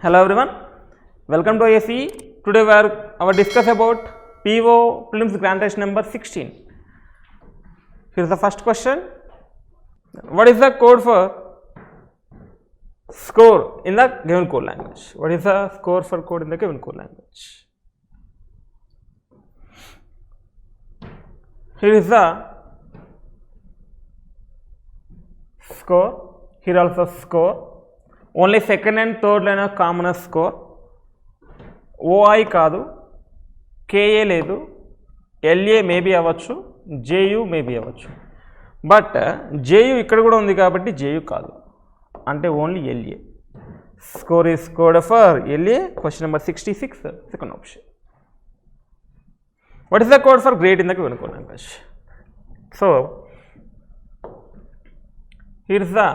Hello everyone, welcome to ACE. Today we are discuss about PO prelims grand test number 16. Here is the first question. What is the code for score in the given code language? What is the score for code in the given code language? Here is the score. Here also score. Only second and third line of common score. OI కాదు, KA లేదు, LA maybe అవ్వచ్చు, JU maybe అవ్వచ్చు. But JU ఇక్కడ కూడా ఉంది కాబట్టి JU కాదు, అంటే only LA. Score is scored for LA. Question number 66, second option. What is the code for grade in the given code language? So here is the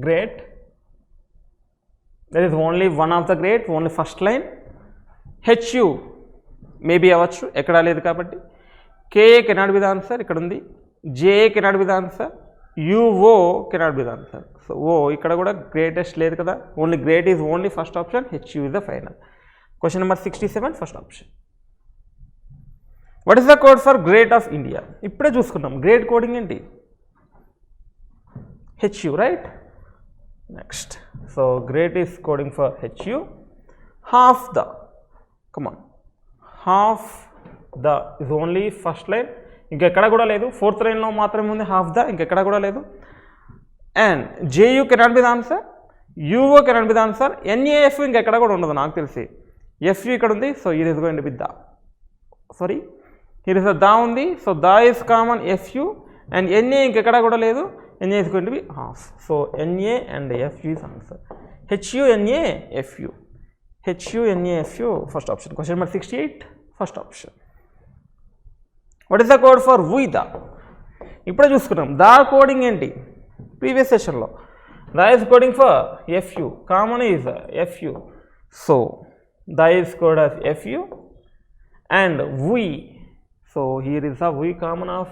grade. There is only one of the grade, only first line. HU maybe అవ్వచ్చు, ఎక్కడా లేదు కాబట్టి. KA cannot be the answer, ఇక్కడ ఉంది. JA cannot be the answer. UO cannot be the answer. So O ఇక్కడ కూడా greatest లేదు కదా, only grade is only first option. HU is the final. Question number 67, first option. What is the code for grade of India? ఇప్పుడే చూసుకున్నాం grade coding ఏంటి, HU, right? Next, so grade is coding for HU. Half the, come on, half the is only first line, ఇంకెక్కడ కూడా లేదు. Fourth లైన్లో మాత్రమే ఉంది half the, ఇంకెక్కడ కూడా లేదు. And JU cannot be the answer, UO cannot be the answer, NAF ఇంకెక్కడ కూడా ఉండదు నాకు తెలిసి. FU ఇక్కడ ఉంది, so it is going to be the, sorry, here is a da ఉంది, so da is common FU, and NA ఇంకెక్కడ కూడా లేదు. NA is going to be half. So NA and FU is answer. HU, NA, FU. HU, NA, FU, first option. Question number 68, first option. What is the code for VUIDA? ఇప్పుడే చూసుకున్నాం దా coding ఏంటి previous సెషన్లో. దా is coding for FU. Common is FU. So da is coded as FU and VUI. So here is a VUI common of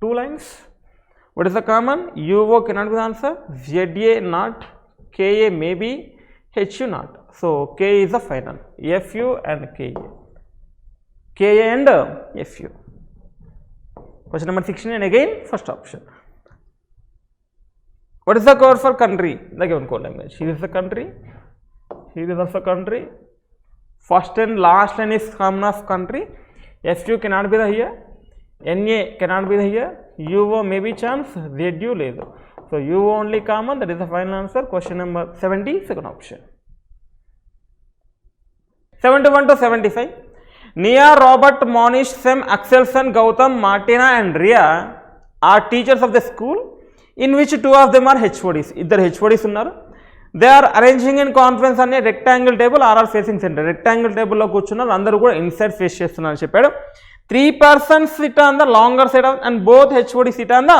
two lines. What is the common? UO cannot be the answer, ZA not, KA maybe, HU not. So K is the final. FU and KA. KA and FU. Question number 16 and again first option. What is the code for country? The given code language. Here is the country. Here is also country. First and last line is common of country. FU cannot be the here. NA cannot be the here. UO may be chance, ZU లేదు. So UO only common, that is the final answer. Question number 70, second option. 71 to 75. Nia, Robert, Monish, Sem, Axelson, Gautam, Martina and Ria are teachers of the school in which two of them are HODs. ఇద్దరు HODs ఉన్నారు. They are arranging in conference అనే rectangle table RR facing center. Rectangle table లో కూర్చున్నారు, అందరూ కూడా inside face చేస్తున్నారు చెప్పాడు. 3 persons sit on the longer side of, and both HOD sit on the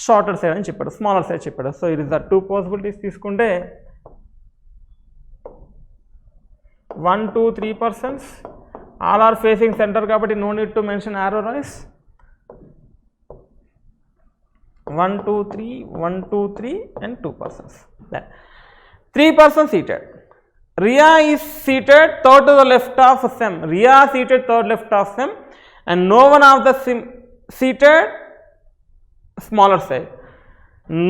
shorter side అని చెప్పాడు, స్మాలర్ సైడ్ చెప్పాడు. So it is the two possibilities తీసుకుంటే 1 2 3 persons all are facing center కాబట్టి no need to mention arrow rise. 1 2 3 1 2 3 and 2 persons. Then 3 persons seated. Ria is seated third to the left of Sem. Ria seated third left of Sem. And no one of the seated smaller side.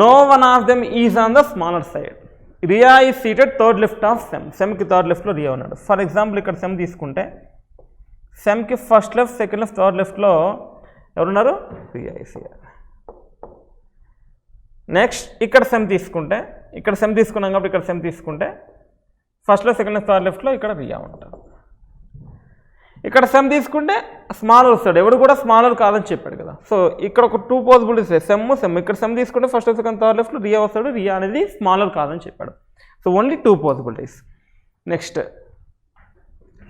No one of them is on the smaller side. Ria is seated third left of Sem. Sem ki third left lo Ria unnadu. For example, ikkada Sem తీసుకుంటే Sem ki first left, second left, third left లో ఎవరు ఉన్నారు? Ria is here. Next ఇక్కడ Sem తీసుకుంటే, ఇక్కడ Sem తీసుకున్నాం కాబట్టి ఇక్కడ Sem తీసుకుంటే first left, second left, third లెఫ్ట్లో ఇక్కడ Ria ఉంటారు. ఇక్కడ సెమ్ తీసుకుంటే స్మాలర్ వస్తాడు, ఎవడు కూడా స్మాలర్ కాదని చెప్పాడు కదా. సో ఇక్కడ ఒక 2 పాసిబిలిటీస్, సెమ్ ఇక్కడ సెమ్ తీసుకుంటే ఫస్ట్ సెకండ్ థర్డ్ లెఫ్ట్లో రియా వస్తాడు, రియా అనేది స్మాలర్ కాదని చెప్పాడు. So only 2 possibilities. Next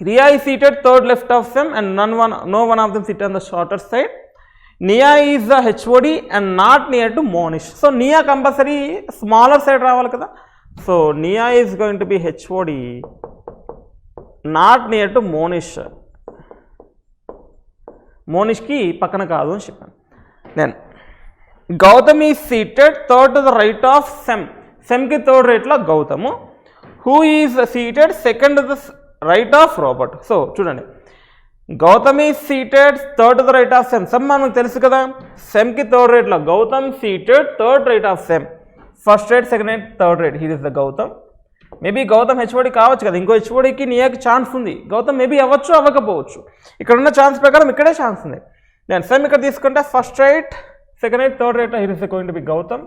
Ria is seated third left of Sem and no one of them sit on the shorter side. Nia is the HOD and not near to Monish. So Nia compulsory smaller side రావాలి కదా. So Nia is going to be HOD not near to Monish. మోనిష్కి పక్కన కాదు అని చెప్పాను. Then Gautam is seated third to the right of Sem. సెమ్కి third రేట్లో Gautam. Who is seated second the right of Robert. So చూడండి, Gautam is seated third the right of Sem. Sem మనకు తెలుసు కదా, సెమ్కి థర్డ్ రేట్లో Gautam seated third right of Sem. First right, second right, third right. Here is the Gautam. Maybe Gautam HOD కావచ్చు కదా, ఇంకో హెచ్ఓడికి నియాకి chance ఉంది. గౌతమ్ మేబీ అవ్వచ్చు, అవ్వకపోవచ్చు. ఇక్కడ ఉన్న ఛాన్స్ ప్రకారం ఇక్కడే ఛాన్స్ ఉంది. నేను సెమ్ ఇక్కడ తీసుకుంటే first right, second right, third right. Here is going to be Gautam.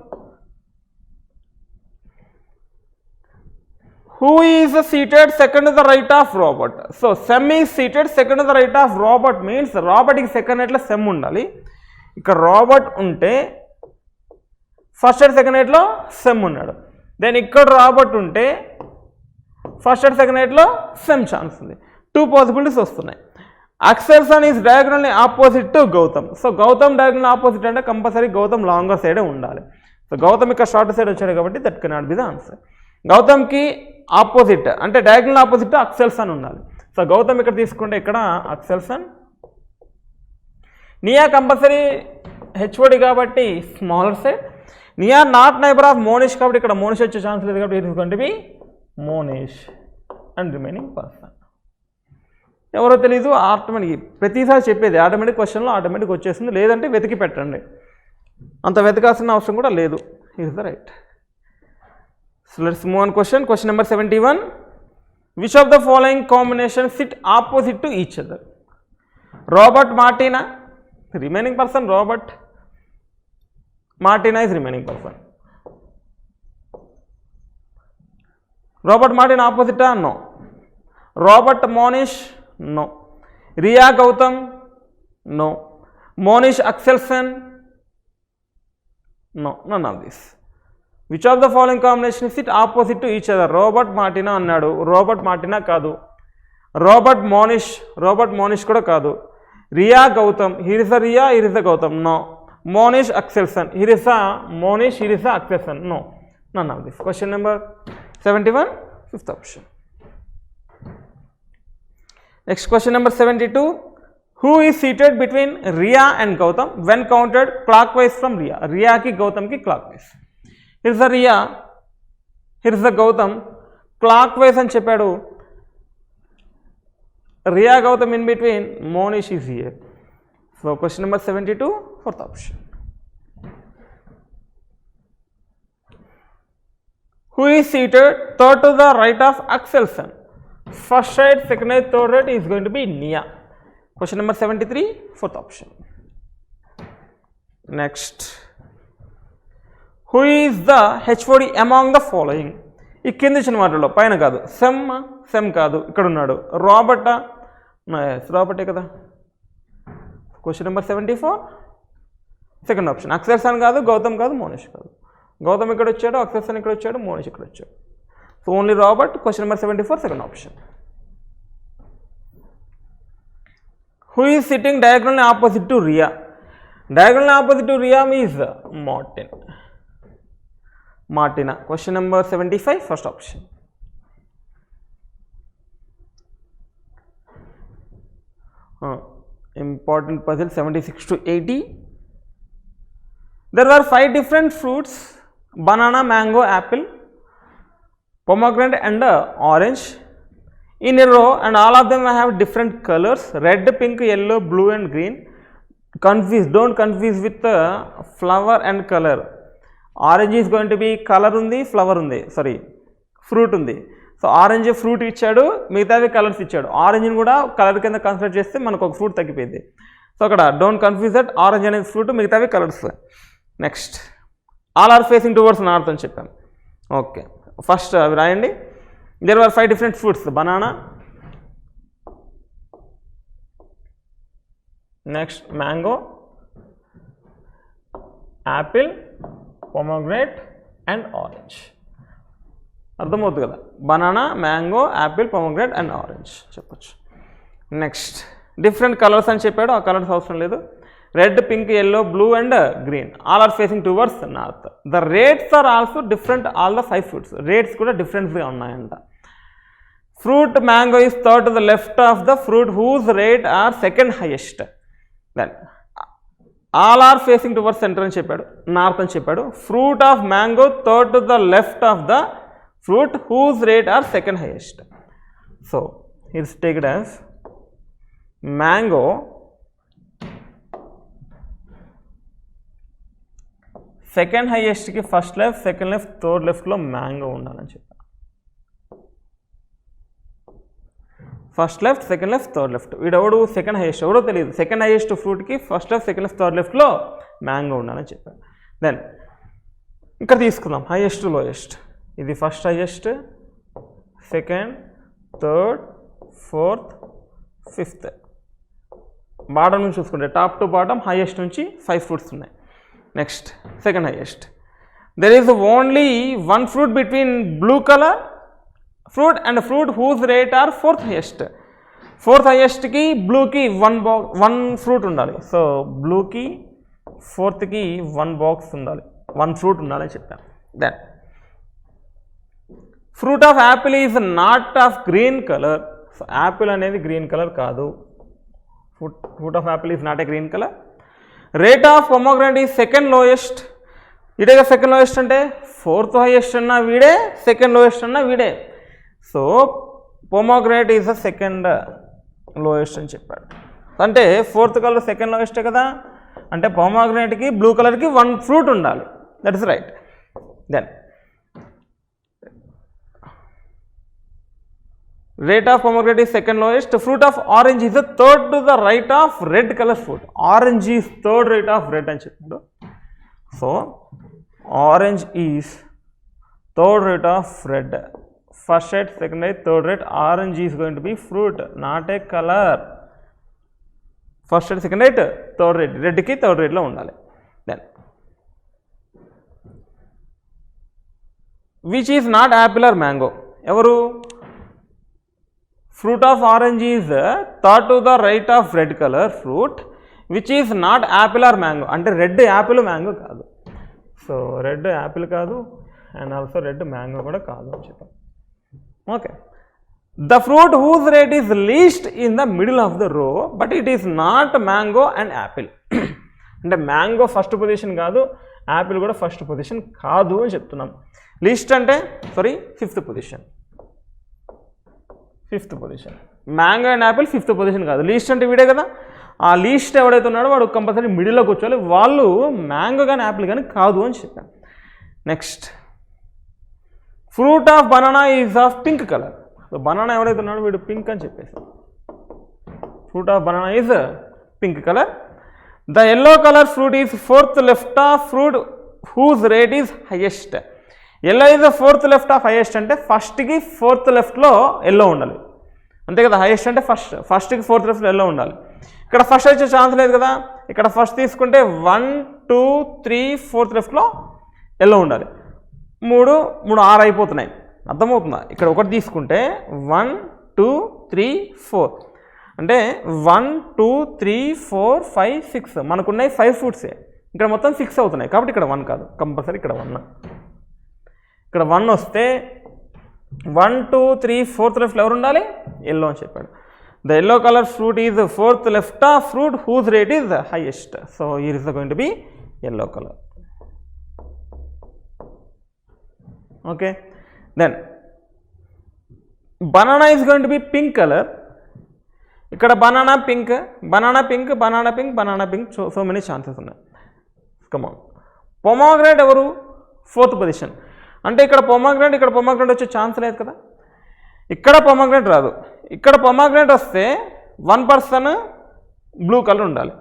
Who is seated second to the right of Robert? So Sem is seated second to the right of Robert means Robert ki second రేట్లో Sem ఉండాలి. ఇక్కడ Robert ఉంటే first and second రేట్లో Sem ఉన్నాడు. Then ఇక్కడ Robert ఉంటే first and second రేట్లో Sem chance ఉంది. 2 పాసిబిలిటీస్ వస్తున్నాయి. Axelsen is diagonally opposite to Gautam. So Gautam diagonal opposite అంటే కంపల్సరీ గౌతమ్ లాంగర్ సైడే ఉండాలి. సో గౌతమ్ ఇక్కడ షార్ట్ సైడ్ వచ్చాడు కాబట్టి that cannot be the answer. గౌతమ్కి ఆపోజిట్ అంటే డయాగ్నల్ ఆపోజిట్ అక్సెల్సన్ ఉండాలి. సో గౌతమ్ ఇక్కడ తీసుకుంటే ఇక్కడ అక్సెల్సన్. నియా కంపల్సరీ హెచ్ఓడి కాబట్టి smaller side. Nia not neighbour of Monish కాబట్టి ఇక్కడ మోనిష్ వచ్చే ఛాన్స్ లేదు కాబట్టి it is going to be Monish and remaining person. ఎవరో తెలీదు, ఆటోమేటిక్ ప్రతిసారి చెప్పేది ఆటోమేటిక్ క్వశ్చన్లో ఆటోమేటిక్ వచ్చేస్తుంది. లేదంటే వెతికి పెట్టండి, అంత వెతకాల్సిన అవసరం కూడా లేదు. Is the right. So let's move on question. Question number 71. Which of the following combinations sit opposite to each other? Robert Martina, remaining person. Robert Martina is remaining person. Robert Martin opposite? No. Robert Monish? No. Ria Gautam? No. Monish Axelsen? No. None of this. Which of the following combination sit opposite to each other? Robert Martina అన్నాడు, Robert Martina కాదు. Robert Monish కూడా కాదు. Ria Gautam, here is the Ria, here is the Gautam, no. Monish Axelsen, here is the Monish, here is the Axelsen, no. None of this. Question number 71, fifth option. Next question number 72. Who is seated between Ria and Gautam when counted clockwise from Riya? రియాకి గౌతమ్కి clockwise. Here is the Riya, here is the Gautam. Clockwise అని చెప్పాడు. Riya Gautam in between, Monish is here. So question number 72, fourth option. Who is seated third to the right of Axelsen? First right, second right, third right is going to be Nia. Question number 73, fourth option. Next. Who is the HOD among the following? ఈ కింది ఇచ్చిన వాటిలో పైన కాదు. Sem కాదు, ఇక్కడ ఉన్నాడు. రాబర్టే కదా. Question number 74, second option. Axelsen కాదు, గౌతమ్ కాదు, మోనిష్ కాదు. గౌతమ్ ఇక్కడ వచ్చాడు, అక్సెల్సన్ ఇక్కడ వచ్చాడు, మోనిష్ ఇక్కడ వచ్చాడు. So only Robert. Question number 74, second option. Who is sitting diagonally opposite to Riya? Diagonally opposite to Riya means Martina. Question number 75, first option. Important puzzle 76 to 80. There were 5 different fruits: banana, mango, apple, pomegranate and orange in a row, and all of them have different colors: red, pink, yellow, blue and green. Don't confuse with flower and color. Orange is going to B colour ఉంది, flower ఉంది, fruit ఉంది. So orange fruit ఇచ్చాడు, మిగతావి colours ఇచ్చాడు. ఆరెంజ్ని కూడా colour కింద consider చేస్తే మనకు ఒక ఫ్రూట్ తగ్గిపోయింది. సో అక్కడ డోంట్ కన్ఫ్యూజ్ దట్, ఆరెంజ్ అనేది ఫ్రూట్, మిగతావి colours. Next, all are facing towards north అని చెప్పాను. ఓకే, ఫస్ట్ అవి రాయండి. There are 5 different fruits: banana, next mango, apple, pomegranate and orange. అర్థమవుతుంది కదా. Banana, mango, apple, pomegranate and orange చెప్పచ్చు. Next, different colours అని చెప్పాడు, ఆ కలర్స్ అవసరం లేదు. Red, pink, yellow, blue and green. All are facing towards north. The rates are also different, all the 5 fruits. Rates కూడా డిఫరెంట్గా ఉన్నాయంట. Fruit mango is third to the left of the fruit whose rate are second highest. Then all are facing towards centre అని చెప్పాడు, north అని చెప్పాడు. Fruit of mango third to the left of the fruit whose rate are second highest. So it's taked as mango second హైయెస్ట్కి first left, second left, third లెఫ్ట్లో mango ఉండాలని చెప్పాను. First left, second left, third left. వీడెవడు second highest ఎవడో తెలియదు. Second highest ఫ్రూట్కి first left, second left, third లెఫ్ట్లో mango ఉండాలని చెప్పాను. దెన్ ఇక్కడ తీసుకుందాం హైయెస్ట్ లోయెస్ట్. ఇది first highest, second, third, fourth, fifth. Bottom నుంచి చూసుకుంటే టాప్ టు బాటమ్ హైయెస్ట్ నుంచి 5 ఫ్రూట్స్ ఉన్నాయి. Next second highest. There is only 1 fruit between blue colour fruit and fruit whose rate are fourth highest. Fourth హైయెస్ట్కి బ్లూకి 1 fruit ఉండాలి. So బ్లూకి ఫోర్త్కి 1 box ఉండాలి, 1 fruit ఉండాలని చెప్పాను. Then fruit of apple is not of green colour. So apple అనేది green colour కాదు. Fruit of apple is not a green colour. Rate of pomegranate is second lowest. ఇదేగా second lowest అంటే fourth highest అన్నా వీడే, second lowest అన్నా వీడే. So pomegranate is the second lowest అని చెప్పాడు. అంటే ఫోర్త్ కలర్ సెకండ్ లోయెస్టే కదా, అంటే పొమోగ్రానేట్కి బ్లూ కలర్కి 1 ఫ్రూట్ ఉండాలి. That is right. Then rate of pomegranate is second lowest. Fruit of orange is the third to the right of red colour fruit. Orange is third right of red అని చెప్పాడు. So orange is third right of red. First right, second right, third right. Orange is going to be fruit, not a colour. First right, second right, third right. రెడ్కి third రైట్లో ఉండాలి. Then which is not apple or mango. ఎవరు? Fruit of orange is third to the right of red colour fruit which is not apple or mango. అంటే red apple, mango కాదు. So red apple కాదు and also red mango కూడా కాదు అని చెప్పాను. Okay. The fruit whose rate is least in the middle of the row but it is not mango and apple. అంటే mango first position కాదు, apple కూడా first position కాదు అని చెప్తున్నాం. లీస్ట్ అంటే sorry fifth position. Mango and Apple fifth position కాదు. Least అంటే వీడే కదా. ఆ లీస్ట్ ఎవడైతే ఉన్నాడో వాడు కంపల్సరీ మిడిల్లో కూర్చోవాలి. వాళ్ళు మ్యాంగో కానీ యాపిల్ కానీ కాదు అని చెప్పాను. Next fruit of banana is of pink colour. Banana ఎవడైతే ఉన్నాడో వీడు పింక్ అని చెప్పేసి. Fruit of banana is pink colour. The yellow colour fruit is fourth left of fruit whose rate is highest. Yellow is the fourth left of highest. అంటే ఫస్ట్కి fourth లెఫ్ట్లో yellow ఉండాలి, అంతే కదా. హైయెస్ట్ అంటే ఫస్ట్కి ఫోర్త్ లెఫ్ట్లో ఎల్లో ఉండాలి. ఇక్కడ ఫస్ట్ వచ్చే ఛాన్స్ లేదు కదా. ఇక్కడ ఫస్ట్ తీసుకుంటే 1, 2, 3 ఫోర్త్ లెఫ్ట్లో ఎల్లో ఉండాలి. 3, 6 అయిపోతున్నాయి. అర్థమవుతుందా? ఇక్కడ ఒకటి తీసుకుంటే 1, 2, 3, 4 అంటే 1, 2, 3, 4, 5, 6 మనకున్నాయి 5 ఫ్రూట్సే. ఇక్కడ మొత్తం 6 అవుతున్నాయి కాబట్టి ఇక్కడ 1 కాదు, కంపల్సరీ ఇక్కడ 1. ఇక్కడ 1 వస్తే 1, 2, 3 ఫోర్త్ లెఫ్ట్లో ఎవరు ఉండాలి? ఎల్లో అని చెప్పాడు. The yellow colour fruit is fourth left of fruit whose rate is highest. So here is going to be yellow color. Okay, then banana is going to be pink color. ఇక్కడ banana pink, banana pink, banana pink, banana pink. So many chances ఉన్నాయి. Come on. Pomegranate ఎవరు? Fourth position. అంటే ఇక్కడ pomegranate వచ్చే chance లేదు కదా. ఇక్కడ pomegranate రాదు. ఇక్కడ పొమోగ్రానేట్ వస్తే 1 పర్సన్ బ్లూ కలర్ ఉండాలి.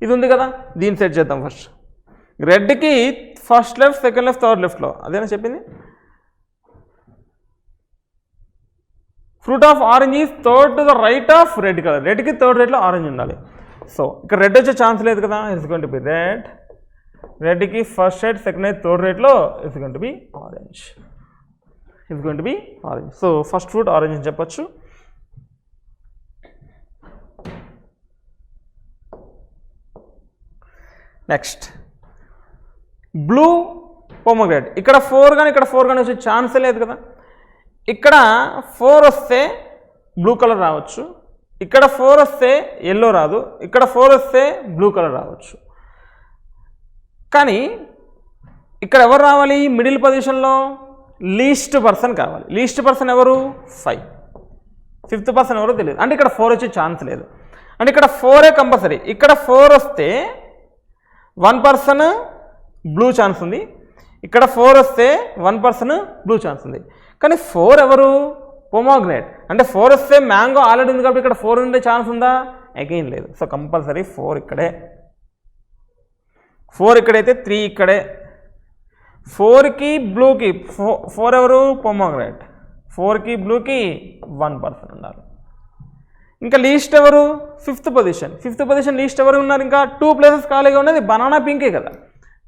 ఇది ఉంది కదా, దీన్ని సెట్ చేద్దాం. ఫస్ట్ రెడ్కి first left, second left, third లెఫ్ట్లో అదేనా చెప్పింది. Fruit of orange is third to the right of red colour. రెడ్కి థర్డ్ రైట్లో ఆరెంజ్ ఉండాలి. సో ఇక్కడ రెడ్ వచ్చే ఛాన్స్ లేదు కదా. It's going to be red. రెడ్కి first right, second right, third రైట్లో it's going to be orange. It's going to be orange. So first fruit orange అని చెప్పచ్చు. Next blue pomegranate. ఇక్కడ 4 కానీ ఇక్కడ 4 కానీ వచ్చే ఛాన్సే లేదు కదా. ఇక్కడ 4 వస్తే బ్లూ కలర్ రావచ్చు, ఇక్కడ 4 వస్తే ఎల్లో రాదు, ఇక్కడ 4 వస్తే బ్లూ కలర్ రావచ్చు. కానీ ఇక్కడ ఎవరు రావాలి? మిడిల్ పొజిషన్లో లీస్ట్ పర్సన్ కావాలి. లీస్ట్ పర్సన్ ఎవరు? 5. ఫిఫ్త్ పర్సన్ ఎవరో తెలియదు. అంటే ఇక్కడ 4 వచ్చే ఛాన్స్ లేదు. అంటే ఇక్కడ 4ఏ కంపల్సరీ. ఇక్కడ 4 వస్తే 1 పర్సన్ బ్లూ ఛాన్స్ ఉంది. ఇక్కడ 4 వస్తే 1 పర్సన్ బ్లూ ఛాన్స్ ఉంది. కానీ 4 ఎవరు? పొమోగ్రనేట్. అంటే 4 వస్తే మ్యాంగో ఆల్రెడీ ఉంది కాబట్టి ఇక్కడ 4 ఉండే ఛాన్స్ ఉందా? అగైన్ లేదు. సో కంపల్సరీ 4 ఇక్కడే, 4 ఇక్కడైతే 3 ఇక్కడే. 4కి బ్లూకి 4 ఎవరు? పొమోగ్రనేట్. 4కి బ్లూకి 1 పర్సన్ ఉన్నారు. ఇంకా లీస్ట్ ఎవరు? ఫిఫ్త్ పొజిషన్ లీస్ట్ ఎవరు ఉన్నారు? ఇంకా 2 ప్లేసెస్ ఖాళీగా ఉన్నది. బనానా పింకే కదా.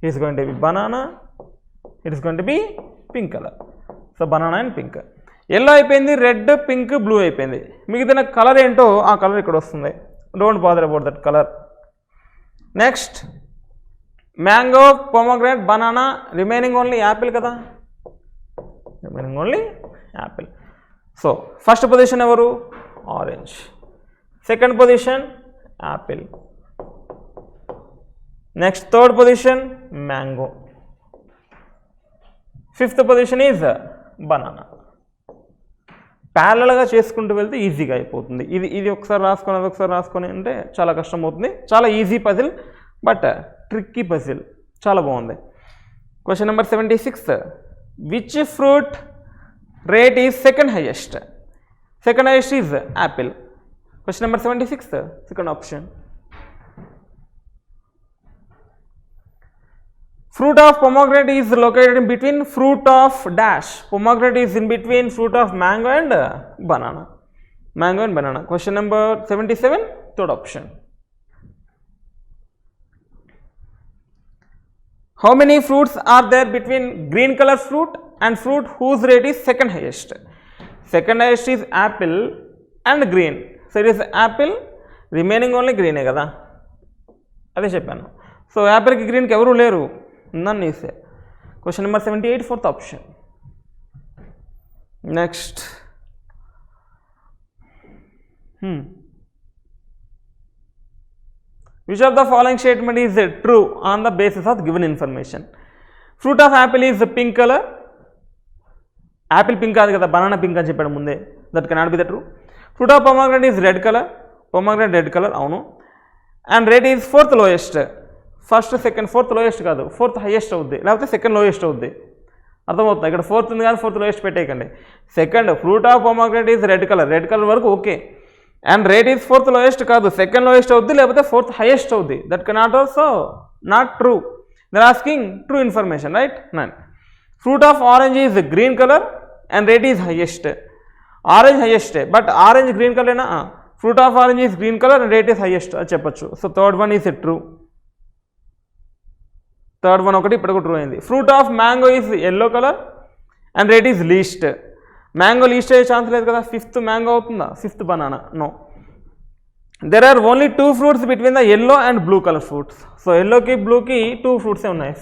It's going to be banana, it's going to be pink colour. So banana and pink. Yellow అయిపోయింది, రెడ్, పింక్, బ్లూ అయిపోయింది. మిగతా కలర్ ఏంటో ఆ కలర్ ఇక్కడ వస్తుంది. Don't bother about that colour. Next mango, pomegranate, banana, remaining only apple కదా, remaining only apple. So first position ఎవరు? Orange. Second position apple. Next third position mango. Fifth position is banana. ప్యారలల్గా చేసుకుంటూ వెళ్తే ఈజీగా అయిపోతుంది. ఇది ఒకసారి రాసుకొని అది ఒకసారి రాసుకొని అంటే చాలా కష్టం అవుతుంది. చాలా easy puzzle, but tricky puzzle. చాలా బాగుంది. Question number 76. Which fruit rate is second highest? Second highest is Apple. Question number 76, second option. Fruit of pomegranate is located in between fruit of dash. Pomegranate is in between fruit of mango and banana. Mango and banana. Question number 77, third option. How many fruits are there between green color fruit and fruit whose rate is second highest? Second highest is apple and green. So it is apple, remaining only green ఏ కదా, అదే చెప్పాను. So యాపిల్కి గ్రీన్కి ఎవరు లేరు, none is there. Question number 78, fourth option. Next. Which of the following statement is true on the basis of given information? Fruit of apple is pink color. Apple pink కాదు కదా, banana pink అని చెప్పాడు ముందే. That cannot be the true. Fruit of pomegranate is red color. Pomegranate red color అవును. And red is fourth lowest. First second fourth lowest కాదు, fourth highest అవుద్ది, లేకపోతే second lowest అవుద్ది. అర్థమవుతుంది. ఇక్కడ ఫోర్త్ ఉంది కానీ ఫోర్త్ లోయెస్ట్ పెట్టేయకండి. Second fruit of pomegranate is red colour, red colour వరకు okay. And rate is fourth lowest కాదు, సెకండ్ లోయెస్ట్ అవుద్ది లేకపోతే ఫోర్త్ హైయెస్ట్ అవుద్ది. That cannot also not true. They're asking true information, right? None. Fruit of orange is green colour and rate is highest. Orange హైయెస్టే, but orange green కలర్నా? Fruit of orange is green colour and rate is highest అది చెప్పచ్చు. So third one is true. Third one ఒకటి ఇప్పుడు true అయింది. Fruit of mango is yellow colour and rate is least. Mango least అయ్యే chance లేదు కదా, fifth mango అవుతుందా, fifth banana? No. There are only 2 fruits between the yellow and blue colour fruits. So ఎల్లోకి బ్లూకి 2 ఫ్రూట్సే ఉన్నాయి.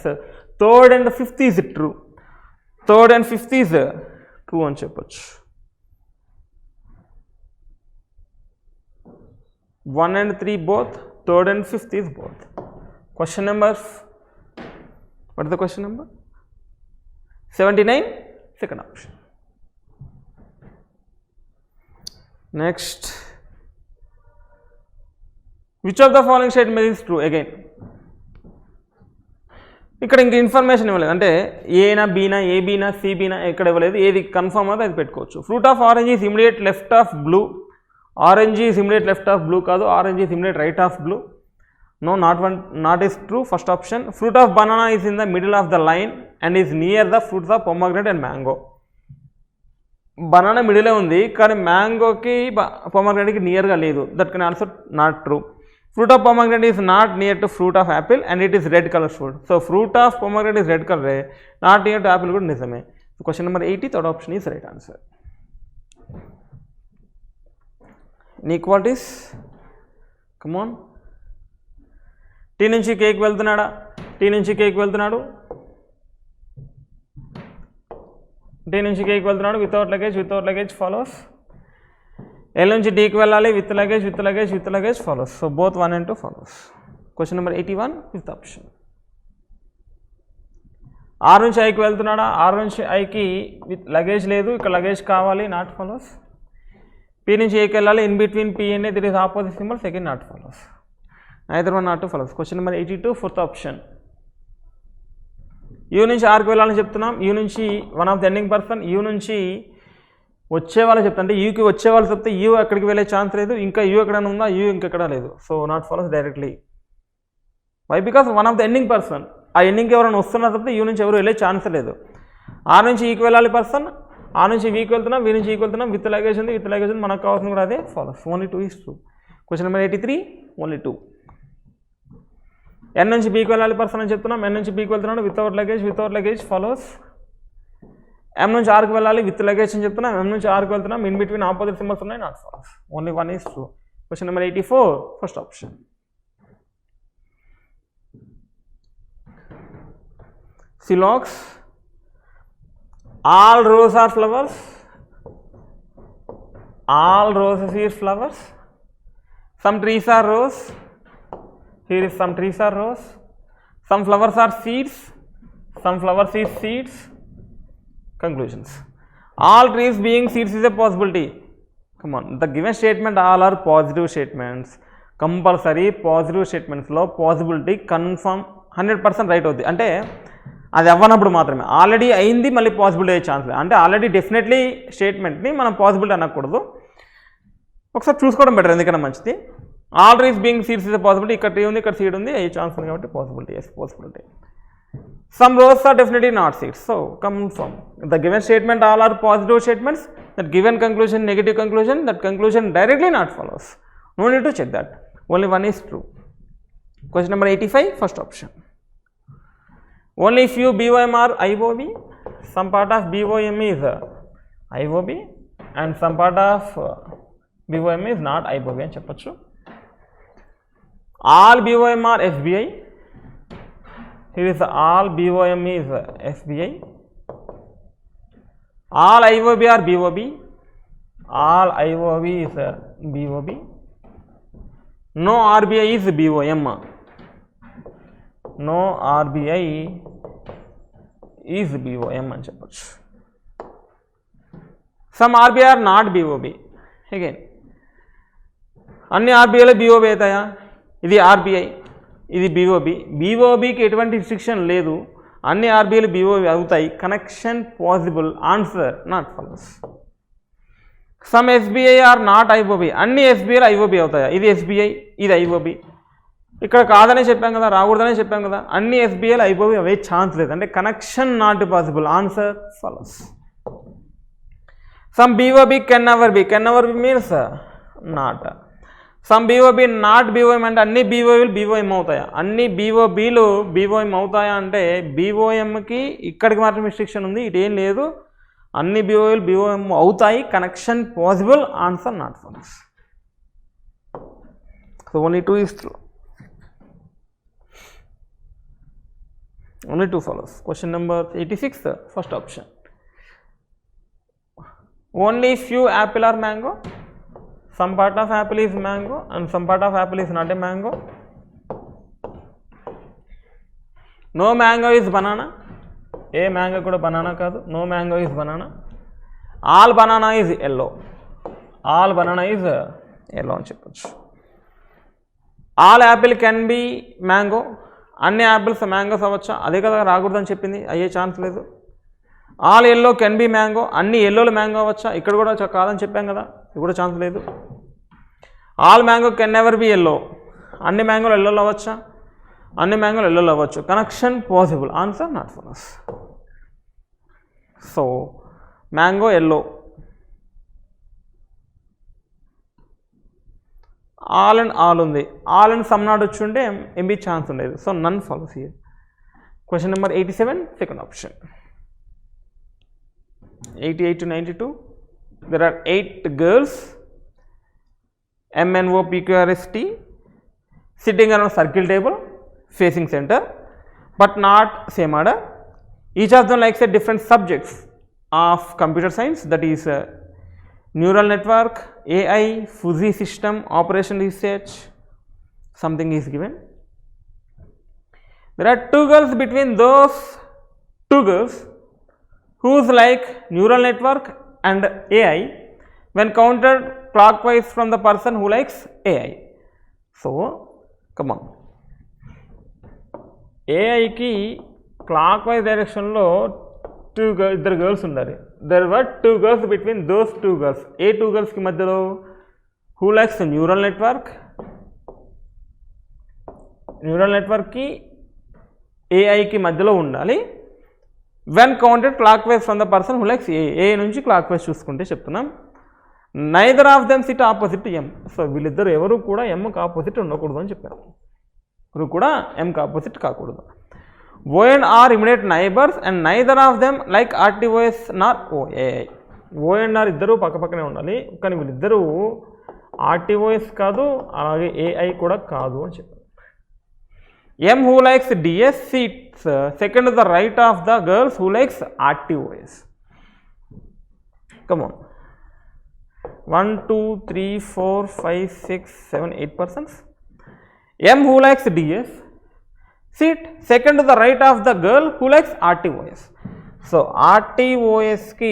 Third and fifth is true. Third and fifth is true అని చెప్పచ్చు. 1 and 3 both, third and fifth is both. Question number, what is the question number? 79, second option. Next, which of the following statement is true? Again, ఇక్కడ ఇంక information ఇవ్వలేదు, అంటే ఏనా బీనా, ఏ బీనా, C బీనా ఎక్కడ ఇవ్వలేదు. ఏది కన్ఫర్మ్ అవుతుందో అది పెట్టుకోవచ్చు. Fruit of orange is immediate left of blue. Orange is immediate left of blue కాదు, orange is immediate right of blue. No, not is true. First option. Fruit of banana is in the middle of the line and is near the fruits of pomegranate and mango. Banana middle ఉంది కానీ మ్యాంగోకి పొమగ్రానేట్కి నియర్గా లేదు. That can also not true. Fruit of pomegranate is not near to fruit of apple and it is red color fruit. So fruit of pomegranate is red color, not near to apple కూడా నిజమే. Question number 80, third option is right answer. Inequalities. Come on. T నుంచి K వెళ్తున్నాడా, T నుంచి K వెళ్తున్నాడు, T నుంచి K వెళ్తున్నాడు without luggage follows. L నుంచి డీకి వెళ్ళాలి with luggage follows. So both 1 and 2 follows. Question number 81, fifth option. R నుంచి ఐకి వెళ్తున్నాడా, ఆర్ నుంచి ఐకి విత్ లగేజ్ లేదు, ఇక్కడ లగేజ్ కావాలి, నాట్ ఫాలోస్. పీ నుంచి ఏకి వెళ్ళాలి, in between P and there is opposite symbol, second not follows. Either one not follows. Question number 82 fourth option. You నుంచి ఆర్కి వెళ్ళాలని చెప్తున్నాం, యూ నుంచి one of the ending person, you నుంచి వచ్చే వాళ్ళు చెప్తా, అంటే యూకి వచ్చే వాళ్ళు చెప్తే యూ ఎక్కడికి వెళ్ళే ఛాన్స్ లేదు, ఇంకా యూ ఎక్కడైనా ఉందా, యూ ఇంకెక్కడ లేదు. So not follows directly. Why? Because one of the ending person, ఆ ఎండింగ్కి ఎవరైనా వస్తున్నా తప్పితే యూ నుంచి ఎవరు వెళ్ళే ఛాన్స్ లేదు. ఆర్ నుంచి ఈకి వెళ్ళాలి పర్సన్, ఆ నుంచి వీకి వెళ్తున్నాం, వీ నుంచి ఈకి వెళ్తున్నాం, విత్ లగేజ్ ఉంది, విత్ లగేజ్ ఉంది, మనకు కావాల్సింది కూడా అదే follows. Only 2 is true. Question number 83 only 2. ఎన్ నుంచి బీకి వెళ్ళాలి పర్సన్ అని చెప్తున్నాం, ఎన్ నుంచి బీకి వెళ్తున్నాడు వితౌట్ లగేజ్ ఫాలోస్. ఎం నుంచి ఆర్కి వెళ్ళాలి విత్ లగేజ్ అని చెప్తున్నాం, ఎం నుంచి ఆర్కి వెళ్తున్నాం, ఇన్ బిట్వీన్ ఆపోజిట్ సింబల్స్ ఉన్నాయి, not follows. Only 1 is true. Question number 84 first option. Silox, all roses are flowers, all roses is flowers, some trees are rose, here is some trees are rose, some flowers are seeds, some flowers is seeds. Conclusions. All trees being seeds is a possibility. Come on, the given statement all are positive statements. Compulsory positive statements లో possibility confirm 100% right అవుద్ది. అంటే అది అవ్వనప్పుడు మాత్రమే. Already అయింది మళ్ళీ possibility అయ్యే chance లేదు. అంటే ఆల్రెడీ డెఫినెట్లీ స్టేట్మెంట్ని మనం పాసిబిలిటీ అనకూడదు, ఒకసారి చూసుకోవడం బెటర్, ఎందుకన్నా మంచిది. All trees being seeds is possibility, ఇక్కడ ట్రీ ఉంది, ఇక్కడ సీడ్ ఉంది, అయ్యే ఛాన్స్ ఉంది కాబట్టి possibility, yes possibility. Some roses are definitely not seeds. So confirm the given statement all are positive statements, that given conclusion negative conclusion, that conclusion directly not follows. No need to check that. Only 1 is true. Question number 85 first option. Only few BOM are IOB, some part of BOM is IOB and some part of BOM is not IOB అని చెప్పచ్చు. All BOM are SBI, here is all BOM is SBI. All IOB are BOB, all IOB is BOB. No RBI is BOM, no RBI is BOM అని చెప్పచ్చు. Some RBI are not BOB. Again అన్ని RBIలో BOB అవుతాయా? ఇది RBI, ఇది BOB. BOBకి ఎటువంటి restriction లేదు, అన్ని RBIలు BOB అవుతాయి. Connection possible, answer not follows. Some SBI are not IOB, అన్ని SBIలు IOB అవుతాయా? ఇది SBI, ఇది IOB. ఇక్కడ కాదనే చెప్పాం కదా, రాకూడదనే చెప్పాం కదా, అన్ని SBIలు IOB అవే ఛాన్స్ లేదు, అంటే connection not possible, answer follows. Some BOB can never B means not. Some BOB not BOM అంటే అన్ని BOBలు BOM అవుతాయా? అన్ని BOBలు BOM అవుతాయా అంటే BOMకి ఇక్కడికి మాత్రం రిస్ట్రిక్షన్ ఉంది, ఇటేం లేదు, అన్ని BOBలు BOM అవుతాయి. Connection possible, answer not follows. So only 2 is true. Only 2 follows. Question number 86 first option. Only few apple are mango, some part of apple is mango and some part of apple is not a mango. No mango is banana, ఏ mango కూడా banana కాదు, no mango is banana. All banana is yellow, all banana is yellow అని చెప్పచ్చు. All apple can be mango, అన్ని apples mangoes అవ్వచ్చా? అదే కదా రాకూడదని చెప్పింది, అయ్యే ఛాన్స్ లేదు. All yellow can be mango, అన్ని ఎల్లోలు మ్యాంగో అవ్వచ్చా? ఇక్కడ కూడా కాదని చెప్పాం కదా, ఇది కూడా ఛాన్స్ లేదు. All mango can never be yellow, అన్ని మ్యాంగోలు ఎల్లోలు అవ్వచ్చా? అన్ని మ్యాంగోలు ఎల్లోలు అవ్వచ్చు. Connection possible, answer not follows. So mango yellow, all and all ఉంది, ఆల్ అండ్ సమ్ నాట్ వచ్చి ఉంటే ఎంబీ ఛాన్స్ ఉండేది. So none follows here. Question number 87 second option. 88 to 92 there are 8 girls MNOPQRST sitting around circle table facing center but not same order. Each of them likes a different subjects of computer science, that is neural network, AI, fuzzy system, operation research, something is given. There are 2 girls between those two girls whose like neural network and AI when counted clockwise from the person who likes AI. So come on, AI ki clockwise direction lo ఇద్దరు girls ఉండాలి. There were 2 girls between those 2 girls. ఏ 2 girlsకి మధ్యలో who likes neural నెట్వర్క్కి ఏఐకి మధ్యలో ఉండాలి. When counted clockwise from the person who likes A నుంచి క్లాక్ వైజ్ చూసుకుంటే చెప్తున్నాం. Neither of them sit opposite M. సో వీళ్ళిద్దరు ఎవరు కూడా ఎంకి ఆపోజిట్ ఉండకూడదు అని చెప్పారు. ఎవరు కూడా ఎంకి ఆపోజిట్ కాకూడదు. O and R immediate neighbors and neither of them like RTOS nor OAI. O and R ఇద్దరు పక్కపక్కనే ఉండాలి, కానీ వీళ్ళిద్దరూ RTOS కాదు, అలాగే AI కూడా కాదు అని చెప్పారు. M who likes DS sits second to the right of the girls who likes RTOS. Come on, 1 2 3 4 5 6 7 8 persons. M who likes DS sit second to the right of the girl who likes RTOS. So RTOSకి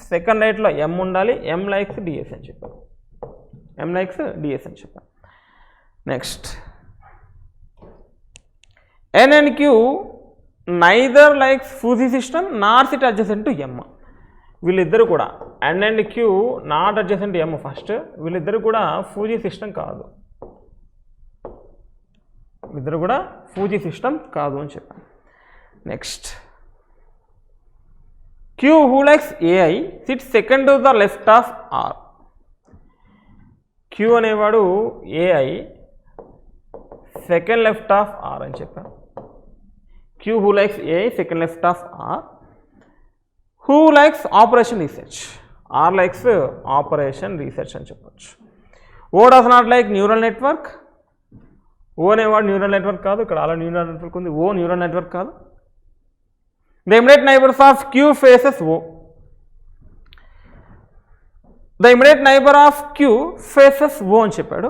second రైట్లో M ఉండాలి. M likes DS అని చెప్పారు. Next N and Q neither likes fuzzy system nor sit adjacent to M. వీళ్ళిద్దరు కూడా N and Q not adjacent to M. First వీళ్ళిద్దరు కూడా fuzzy system కాదు, ఇద్దరు కూడా ఫూజీ సిస్టమ్ కాదు అని చెప్పాను. Next Q who likes AI sits second to the left of R. Q అనేవాడు AI second left of R అని చెప్పాను. Q who likes AI second left of R. Who likes operation research? R likes operation research అని చెప్పచ్చు. O does not like neural network. O అనేవాడు neural network కాదు, ఇక్కడ అలా neural network ఉంది, O neural network కాదు. The immediate neighbours of Q faces O. The immediate neighbour of Q faces O అని చెప్పాడు.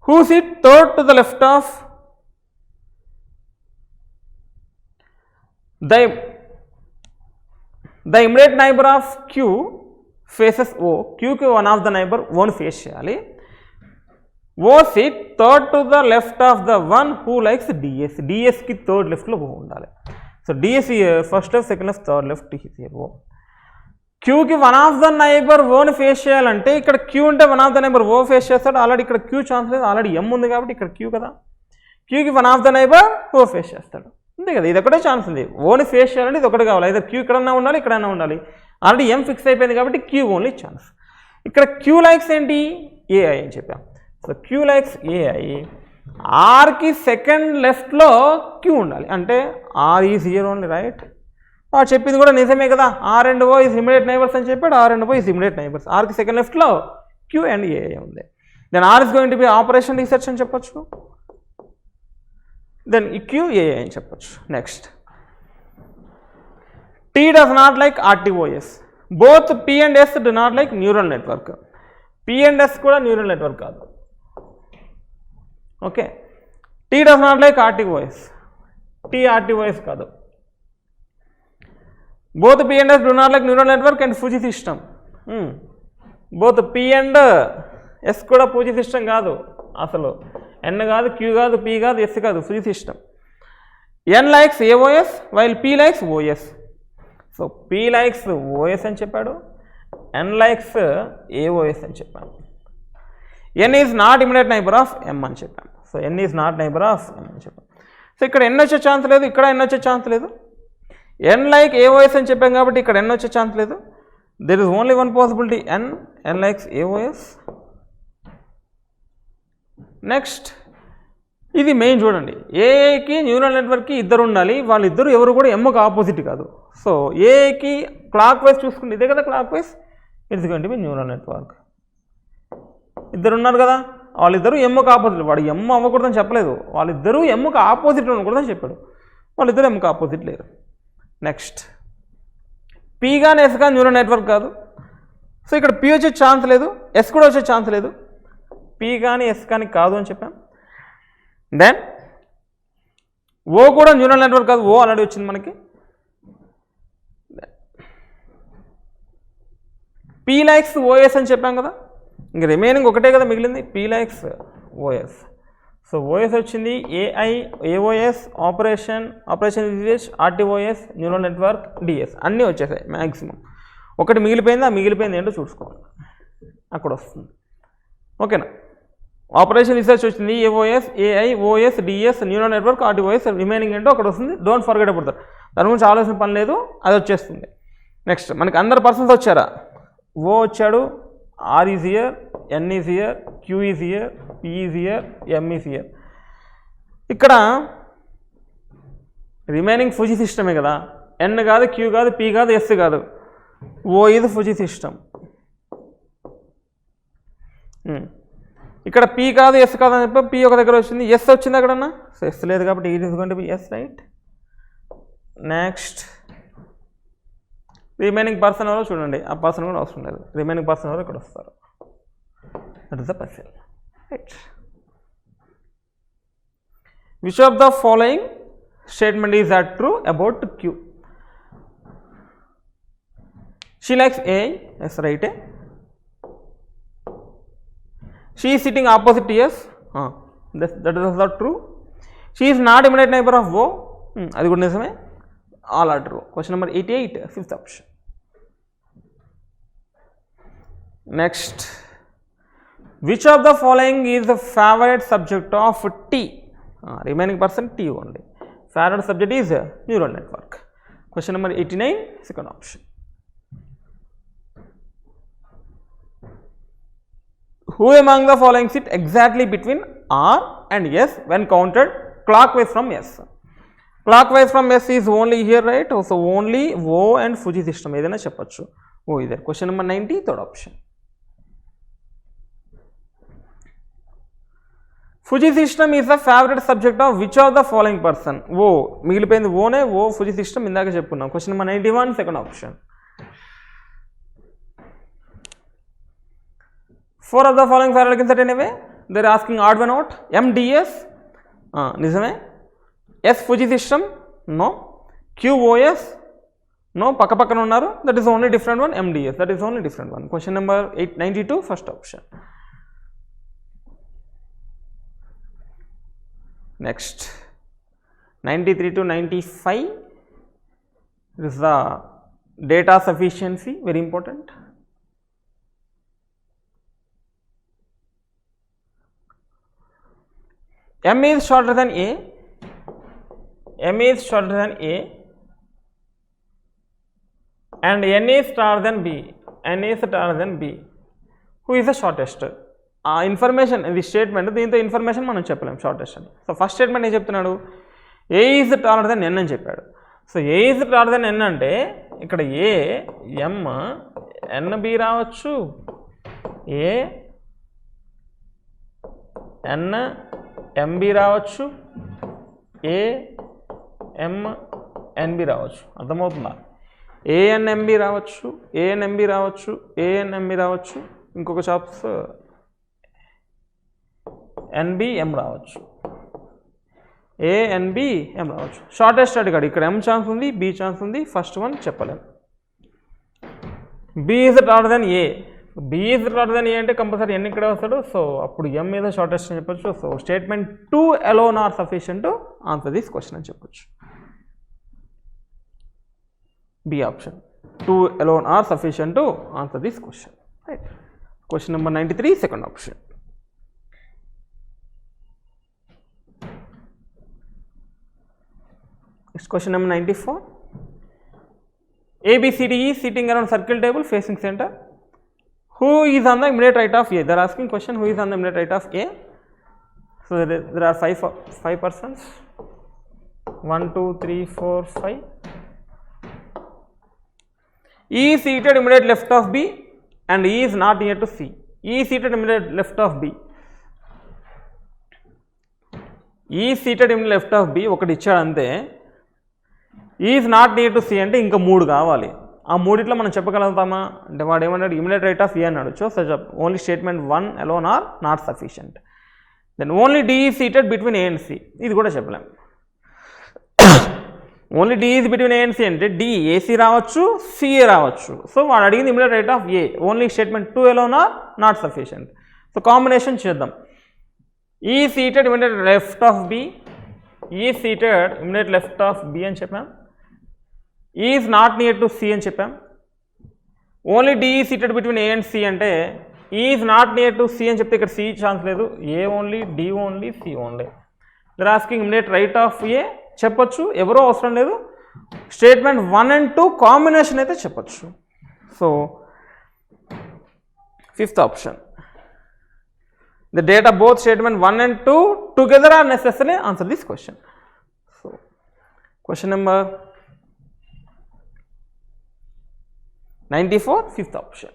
Who sit third to the left of the immediate neighbour of Q faces O. క్యూకి one of the neighbour ఓని face చేయాలి. O sit third to the left of the one who likes DS. డిఎస్కి third లెఫ్ట్లో O ఉండాలి. So DS first left, second left, third left O. క్యూకి one of the neighbour ఓని face చేయాలంటే ఇక్కడ Q ఉంటే one of the neighbour O face చేస్తాడు. Already ఇక్కడ క్యూ ఛాన్స్ లేదు, ఆల్రెడీ ఎం ఉంది కాబట్టి ఇక్కడ క్యూ కదా. క్యూకి one of the neighbour O face చేస్తాడు, అంతే కదా. ఇది ఒకటే ఛాన్స్ ఉంది, ఓని ఫేస్ చేయాలంటే ఇది ఒకటి కావాలి. అయితే క్యూ ఇక్కడన్నా ఉండాలి, ఇక్కడన్నా ఉండాలి. ఆల్రెడీ ఎం ఫిక్స్ అయిపోయింది కాబట్టి క్యూ ఓన్లీ ఛాన్స్. ఇక్కడ క్యూ లైక్స్ ఏంటి? ఏఐ అని చెప్పాం. So Q likes AI. ఆర్కి సెకండ్ లెఫ్ట్లో క్యూ ఉండాలి, అంటే R is here only, right. చెప్పింది కూడా నిజమే కదా. R and O is immediate neighbours అని చెప్పాడు. R and O is immediate neighbours. ఆర్కి సెకండ్ లెఫ్ట్లో క్యూ అండ్ ఏఐ ఉంది. Then R is going to be operation research అని చెప్పొచ్చు. దెన్ ఈ క్యూ ఏఐ అని చెప్పొచ్చు. Next T does not like RTOS. Both P and S do not like neural network. P and S కూడా neural network కాదు. Okay, T does not like RTOS. T RTOS కాదు. Both P and S do not like neural network and fuzzy system. Both P and S కూడా fuzzy system కాదు. అసలు ఎన్ కాదు, queue కాదు, P కాదు, S కాదు, fuzzy system. N likes AOS while P likes OS. So P likes OS అని చెప్పాడు, N likes AOS అని చెప్పాను. N is not immediate neighbour of M అని చెప్పాను. So N is not neighbour of M అని చెప్పాను. So ఇక్కడ ఎన్ వచ్చే ఛాన్స్ లేదు, ఇక్కడ ఎన్ వచ్చే ఛాన్స్ లేదు. ఎన్ లైక్ ఏఓఎస్ అని చెప్పాం కాబట్టి ఇక్కడ ఎన్ వచ్చే ఛాన్స్ లేదు. There is only one possibility, N likes AOS. Next ఇది మెయిన్ చూడండి. ఏఐకి న్యూరల్ నెట్వర్క్కి ఇద్దరు ఉండాలి, వాళ్ళిద్దరు ఎవరు కూడా ఎమ్కి ఆపోజిట్ కాదు. సో ఏఐకి క్లాక్ వైజ్ చూసుకుంటే ఇదే కదా clockwise, it's going to be neural network. ఇద్దరు ఉన్నారు కదా, వాళ్ళిద్దరూ ఎమ్కి ఆపోజిట్. వాడు ఎమ్ అవ్వకూడదని చెప్పలేదు, వాళ్ళిద్దరూ ఎమ్కి ఆపోజిట్ ఉండకూడదని చెప్పాడు. వాళ్ళిద్దరు ఎమ్కి ఆపోజిట్ లేరు. నెక్స్ట్ పీ కానీ ఎస్ కానీ న్యూరల్ నెట్వర్క్ కాదు. సో ఇక్కడ పీ వచ్చే ఛాన్స్ లేదు, ఎస్ కూడా వచ్చే ఛాన్స్ లేదు. పీ కానీ ఎస్ కానీ కాదు అని చెప్పాం. దెన్ ఓ కూడా న్యూరల్ నెట్వర్క్ కాదు, ఓ ఆల్రెడీ వచ్చింది మనకి. పీ లైక్స్ ఓఎస్ అని చెప్పాం కదా, ఇంక రిమైనింగ్ ఒకటే కదా మిగిలింది, P likes OS. So OS వచ్చింది, AI AOS operation usage RTOS neural network DS అన్నీ వచ్చేసాయి మ్యాక్సిమం. ఒకటి మిగిలిపోయింది, ఆ మిగిలిపోయింది ఏంటో చూసుకోవాలి, అక్కడ వస్తుంది. ఓకేనా, ఆపరేషన్ రీసెర్చ్ వచ్చింది, AOS AI OS DS neural network RTOS, remaining ఏంటో అక్కడ వస్తుంది. డోంట్ ఫర్గెట్ అబౌట్ దట్, దాని గురించి ఆలోచన పని లేదు, అది వచ్చేస్తుంది. నెక్స్ట్ మనకి అందరు పర్సన్స్ వచ్చారా, ఓ వచ్చాడు, R is here, N is here, Q is here, P is here, M is here. ఇక్కడ రిమైనింగ్ ఫుజీ సిస్టమే కదా, ఎన్ కాదు, క్యూ కాదు, పి కాదు, ఎస్ కాదు, ఓ ఇది ఫుజీ సిస్టమ్. ఇక్కడ పి కాదు ఎస్ కాదు అని చెప్పి పి ఒక దగ్గర వచ్చింది, ఎస్ వచ్చింది అక్కడన్నా, సో ఎస్ లేదు కాబట్టి ఇది is going to be S, right. Next remaining person ఎవరో చూడండి, ఆ పర్సన్ కూడా అవసరం లేదు, రిమైనింగ్ పర్సన్ ఎవరో ఇక్కడ వస్తారు, that is the person, right. Which of the following statement is are true about Q? She likes A, S రైటే. She is sitting opposite to yes, that is not true. She is not immediate neighbor of O, అది కూడా నిజమే, all are true. Question number 88, fifth option. Next, which of the following is the favorite subject of T? Remaining person T only. Favorite subject is neural network. Question number 89, second option. Who among the following sit exactly between R and S when counted clockwise from S? Clockwise from S is only here, right? So only O and Fuji system. ఏదైనా చెప్పచ్చు, O is there. Question number 90, third option. Fuji system is the favorite subject of which of the following person? O మిగిలిపోయింది ఓనే, O Fuji system ఇందాక చెప్పుకున్నాం. Question number 91, second option. 4 of the following Faraday can set anyway. They are asking odd one out. MDS, నిజమే. S Fuji system, no. QoS, no. పక్క పక్కన ఉన్నారు, that is only different one. MDS, that is only different one. Question number 92, first option. Next, 93 to 95. This is the data sufficiency, very important. M is shorter than A, M is shorter than A, and N is taller than B, N is taller than B. Who is the shortest? ఆ information, ఇది statement, దీంతో information మనం చెప్పలేము shortest అని. So first statement ఏం చెప్తున్నాడు, A is taller than N అని చెప్పాడు. So A is taller than N అంటే ఇక్కడ ఏ ఎం ఎన్ బి రావచ్చు, ఏ ఎన్ ఎంబి రావచ్చు, ఏఎంఎన్బి రావచ్చు. అర్థమవుతుందా? ఏఎన్ఎంబి రావచ్చు, ఏఎన్ఎంబి రావచ్చు, ఏఎన్ఎంబి రావచ్చు, ఇంకొక షాప్స్ ఎన్బిఎం రావచ్చు, ఏఎన్బిఎం రావచ్చు. షార్టెస్ట్ అడిగాడు, ఇక్కడ ఎం ఛాన్స్ ఉంది, బి ఛాన్స్ ఉంది, ఫస్ట్ వన్ చెప్పలేము. B is taller than A, B is greater than A అంటే కంపల్సరీ ఎన్ ఇక్కడ వస్తాడు. సో అప్పుడు ఎం మీద షార్టెస్ట్ అని చెప్పొచ్చు. So statement 2 alone are sufficient to answer this question అని చెప్పొచ్చు. B option 2 alone are sufficient to answer this question. Right. Question number 93, second option. Next question number 94. ABCD is sitting around circle table facing center. Who is on the immediate right of A? They are asking question, who is on the immediate right of A? So there are five persons. 1, 2, 3, 4, 5. E is seated immediate left of B and E is not near to C. E is seated immediate left of B. E is seated immediate left of B ఒకటి ఇచ్చాడు అంతే. E is not near to C అంటే ఇంకా 3 కావాలి. ఆ మూడిట్లో మనం చెప్పగలుగుతామా అంటే వాడు ఏమన్నాడు, ఇమిడియట్ రైట్ ఆఫ్ ఏ అన్నాడు. So only statement 1 alone are not sufficient. Then only D is seated between A and C, ఇది కూడా చెప్పలేం. Only D is between A and C అంటే డి ఏసీ రావచ్చు, సిఏ రావచ్చు. సో వాడు అడిగింది immediate right of A. Only statement 2 alone are not sufficient. So combination చేద్దాం. E seated immediate left of B, E seated immediate left of B అని చెప్పాం. Is not near to C అని చెప్పాం. Only D is seated between A and C అంటే is not near to C అని చెప్తే ఇక్కడ C chance లేదు. A only, D only, C only. They're asking immediate right of A చెప్పొచ్చు, ఎవరో అవసరం లేదు. స్టేట్మెంట్ 1 and 2 కాంబినేషన్ అయితే చెప్పొచ్చు. So 5th option, the date of both statement 1 and 2 together are necessary. Answer this question. So question number 94, 5th option.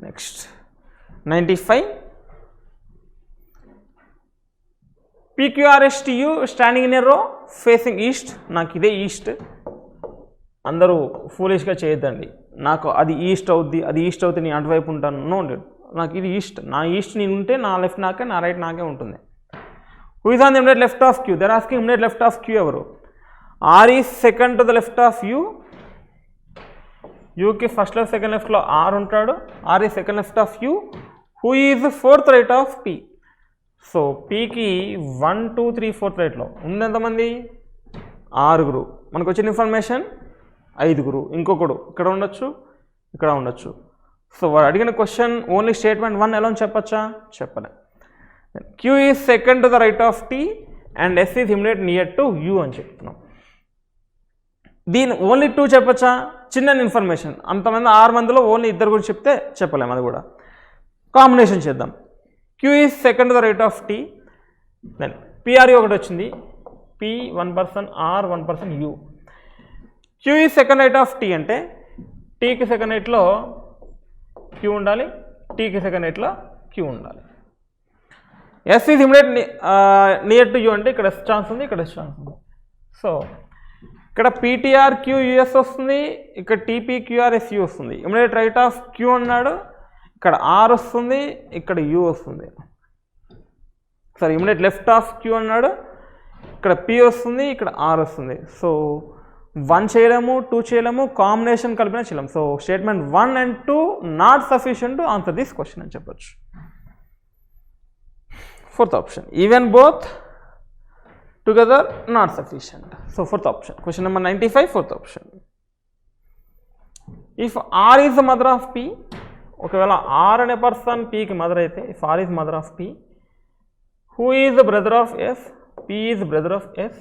Next 95, PQRSTU standing in a row facing east. నాకు ఇదే east. అందరూ ఫూలిష్గా చేయొద్దండి. నాకు అది east అవుద్ది, అది ఈస్ట్ అవుతుంది, నేను అటువైపు ఉంటాను. నో, నాకు ఇది ఈస్ట్, నా ఈస్ట్ నేను ఉంటే నా లెఫ్ట్ నాకే, నా రైట్ నాకే ఉంటుంది. Who is on the immediate left of Q? They're asking immediate left of Q ఎవరు? R is second to the left of U. యూకి ఫస్ట్ లెఫ్ట్ సెకండ్ లెఫ్ట్లో ఆర్ ఉంటాడు. R is second left of U. Who is fourth right of P? So పీకి 1, 2, 3, 4th రైట్లో ఉంది ఎంతమంది? 6. మనకు వచ్చిన information 5. ఇంకొకడు ఇక్కడ ఉండొచ్చు, ఇక్కడ ఉండొచ్చు. సో వాడు అడిగిన క్వశ్చన్ ఓన్లీ స్టేట్మెంట్ 1 ఎలా చెప్పచ్చా? చెప్పలే. Q is second to the right of T and S is immediate near to U అని చెప్తున్నాం. దీని ఓన్లీ 2 చెప్పచ్చా? చిన్న ఇన్ఫర్మేషన్. అంతమంది 6 మందిలో ఓన్లీ 2 గురించి చెప్తే చెప్పలేము. అది కూడా కాంబినేషన్ చేద్దాం. Q is second to the right of T, then PRE ఒకటి వచ్చింది. P 1 person, R 1 person, U. Q is second right of T అంటే టీకి సెకండ్ రైట్లో క్యూ ఉండాలి, టీకి సెకండ్ రైట్లో క్యూ ఉండాలి. S is immediate near to U అంటే ఇక్కడ ఎస్ ఛాన్స్ ఉంది, ఇక్కడ ఎస్ ఛాన్స్ ఉంది. సో ఇక్కడ పీటీఆర్ క్యూ యూఎస్ వస్తుంది, ఇక్కడ టీపీ క్యూఆర్ఎస్ యూ వస్తుంది. ఇమిడియట్ రైట్ ఆఫ్ క్యూ అన్నాడు, ఇక్కడ ఆర్ వస్తుంది, ఇక్కడ యూ వస్తుంది. సరే, ఇమిడియట్ లెఫ్ట్ ఆఫ్ క్యూ అన్నాడు, ఇక్కడ పి వస్తుంది, ఇక్కడ ఆర్ వస్తుంది. సో 1 చేయలేము, 2 చేయలేము, కాంబినేషన్ కలిపినా చేయలేము. So statement 1 and 2 not sufficient to answer this question అని చెప్పొచ్చు. 4th option, even both together not sufficient. So 4th option, question number 95, 4th option. If R is the mother of P, ఒకవేళ R అనే person పీకి mother అయితే, if R is mother of P, who is the brother of S? P is brother of S.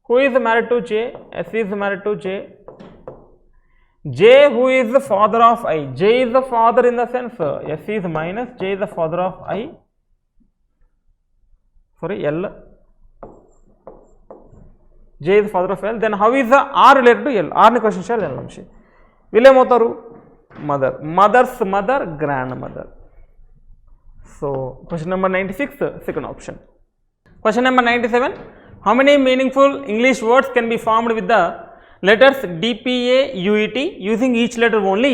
Who is married to J? S is married to J. J, who is the father of I? J is the father in the sense S is minus, J is the father of I. Sorry, L. J is the father of L. Then how is the R related to L? R ni question shall L namshi. Will motaru mother. Mother's mother, grandmother. So question number 96, second option. Question number 97. How many meaningful English words can be formed with the letters DPA, UET using each letter only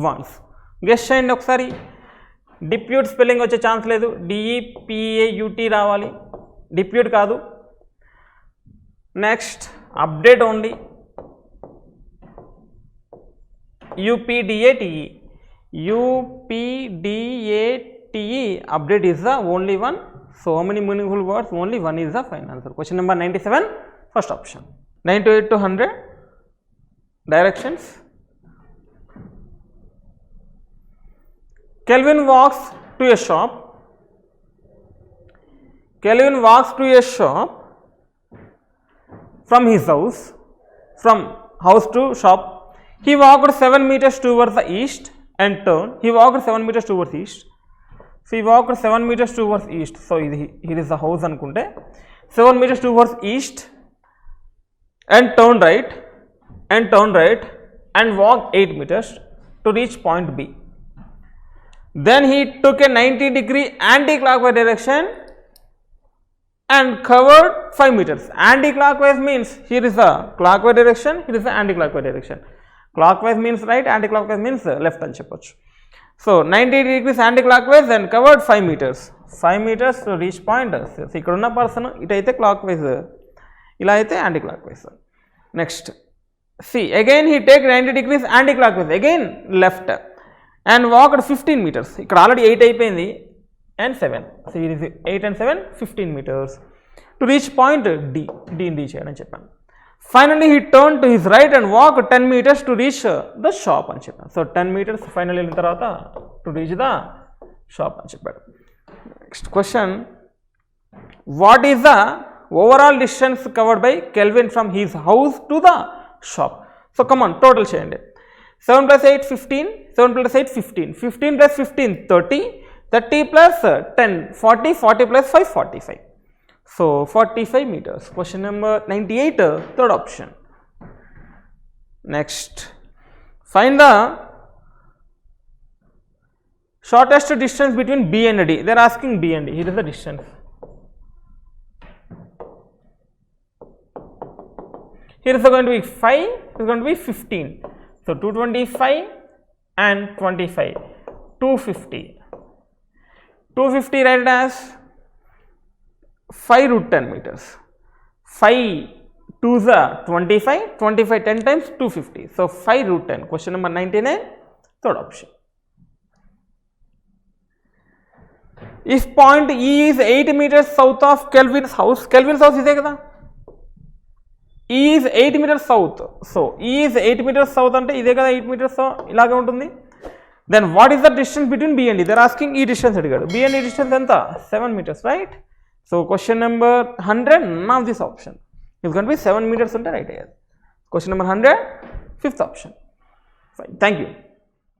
once? Guess చేయండి ఒకసారి. డిప్యూట్ spelling వచ్చే chance లేదు. DEPAUT రావాలి, డిప్యూట్ కాదు. Next update only, UPDATE. UPDATE update is the only one. So how many meaningful words? Only one is the final answer. Question number 97, first option. 98 to 100 directions. Kelvin walks to a shop. Kelvin walks to a shop from his house. From house to shop. He walked 7 meters towards the east and turned. He walked 7 meters towards the east. So he walked 7 meters towards east. So here is the house anukunte. 7 meters towards east and turn right and walked 8 meters to reach point B. Then he took a 90-degree anti-clockwise direction and covered 5 meters. Anti-clockwise means here is the clockwise direction, here is the anti-clockwise direction. Clockwise means right, anti-clockwise means left అని చెప్పొచ్చు. So 90 degrees anti-clockwise and covered 5 meters. 5 meters to reach point. So ఇక్కడ ఉన్న person ఇటైతే clock wise, ఇలా అయితే anticlockwise. Next see again he take 90 degrees anticlockwise, again left and walked 15 meters. ఇక్కడ already 8 అయిపోయింది and 7, so ఇది 8 and 7 15 meters to reach point డీని reach చేయని చెప్పాను. Finally he turn to his right and walk 10 meters to reach the shop అని చెప్పాను. So 10 meters final వెళ్ళిన తర్వాత టు రీచ్ ద షాప్ అని చెప్పాడు. Next question, what is the overall distance covered by kelvin from his house to the shop? So come on total చేయండి. 7 + 8 15, 7 + 8 15, 15 + 15 30, 30 + 10 40, 40 + 5 45. So 45 meters. Question number 98, third option. Next, find the shortest distance between B and D. They are asking B and D. Here is the distance. Here is going to be 5, it is going to be 15. So 225 and 25, 250. 250 write as 5 √ 10 meters. 5 2s are 25, 25 10 times 250. So 5 √ 10. Question number 99, third option. If point E is 8 meters south of Kelvin's house is kada. E is 8 meters south. So E is 8 meters south ante ide kada 8 meters ilage untundi. Then what is the distance between B and D? They are asking E distance adigadu. B and D distance enta 7 meters, right? So question number 100, none of this option. It's going to be 7 meters unte right here. Question number 100, fifth option. Fine. Thank you.